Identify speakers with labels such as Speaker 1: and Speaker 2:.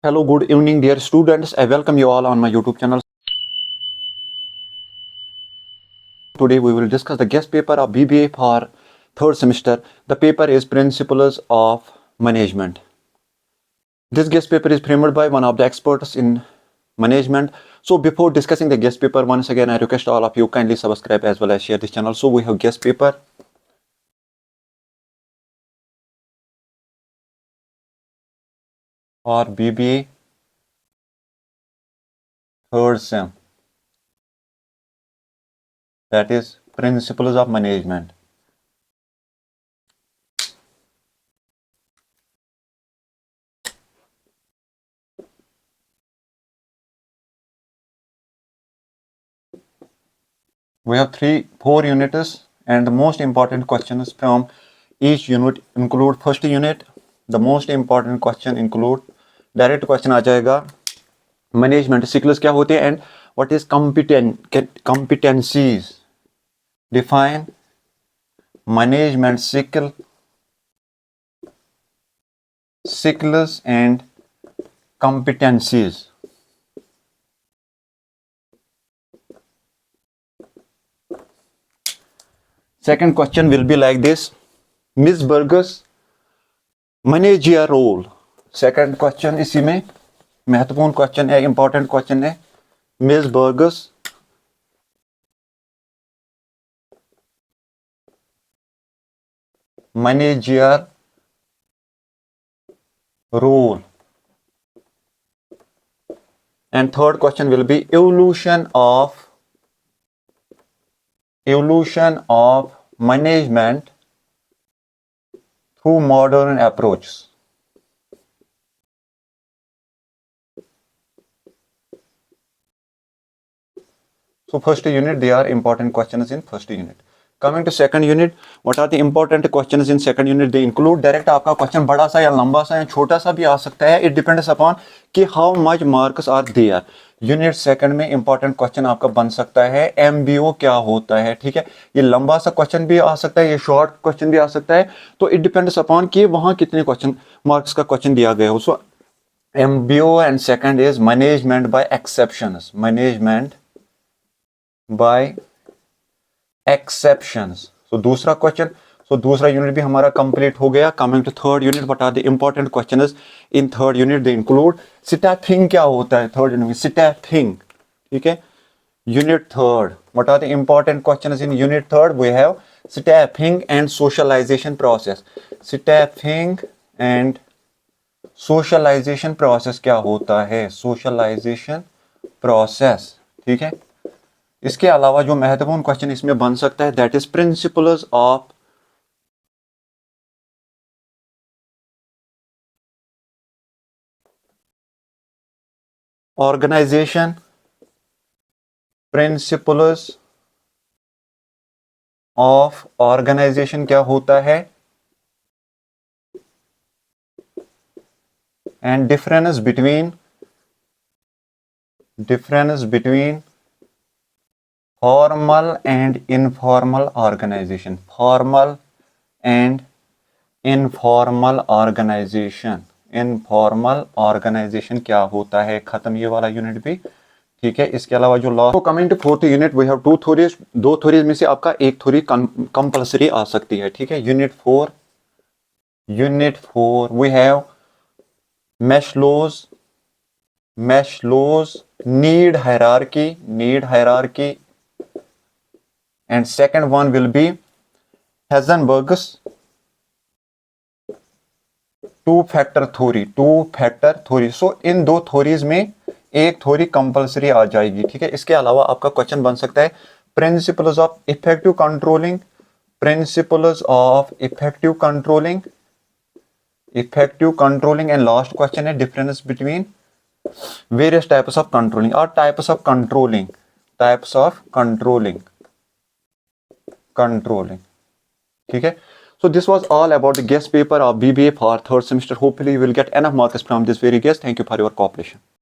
Speaker 1: Hello, good evening, dear students. I welcome you all on my YouTube channel. Today we will discuss the guest paper of BBA for third semester. The paper is Principles of Management. This guest paper is framed by one of the experts in management. So before discussing the guest paper, once again I request all of you kindly subscribe as well as share this channel. So we have guest paper for BBA third sem. That is Principles of Management. We have 4 units and the most important questions from each unit include first unit. The most important question include direct question आ जाएगा management skills क्या होते हैं and what is competencies. Define management skills and competencies. Second question will be like this: Ms. Burgess managerial role. Second question इसी में महत्वपूर्ण question है, important question है. Ms. Burgess managerial role. And third question will be evolution of management through modern approaches. So first unit, there are important questions in first unit. Coming to second unit, what are the important questions in second unit? They include direct आपका question बड़ा सा या लंबा सा या छोटा सा भी आ सकता है. It depends upon कि how much marks are there. Unit second में इंपॉर्टेंट क्वेश्चन आपका बन सकता है एमबीओ क्या होता है. ठीक है, ये लंबा सा क्वेश्चन भी आ सकता है, ये शॉर्ट क्वेश्चन भी आ सकता है. तो इट डिपेंड्स अपॉन कि वहां कितने क्वेश्चन मार्क्स का क्वेश्चन दिया गया हो. So MBO and second is management by exceptions. Management by exceptions. So दूसरा क्वेश्चन, सो दूसरा यूनिट भी हमारा कंप्लीट हो गया. Coming to third unit, what are the important questions in third unit? They include staffing क्या होता है थर्ड यूनिट में, स्टाफिंग. ठीक है, unit third, what are the important questions in unit third? We have staffing and socialisation process. Staffing and socialisation process क्या होता है, socialisation process. ठीक है, इसके अलावा जो महत्वपूर्ण क्वेश्चन इसमें बन सकता है that is principles of organisation. Principles of organisation क्या होता है and difference between formal and informal organisation. Formal and informal organisation. Informal organisation क्या होता है, खत्म ये वाला यूनिट भी. ठीक है, इसके अलावा जो लॉ. तो coming to fourth unit, we have 2 theories. 2 theories में से आपका एक थ्योरी कंपलसरी आ सकती है. ठीक है, unit 4 we have Maslow's need hierarchy and second one will be Heisenberg's two factor theory. So इन दो थ्योरीज में एक थ्योरी कंपलसरी आ जाएगी. ठीक है, इसके अलावा आपका क्वेश्चन बन सकता है principles of effective controlling. Effective controlling and last question है difference between various types of controlling और टाइप्स ऑफ कंट्रोलिंग. ठीक है, so this was all about the guest paper of BBA for third semester. Hopefully you will get enough marks from this very guest. Thank you for your cooperation.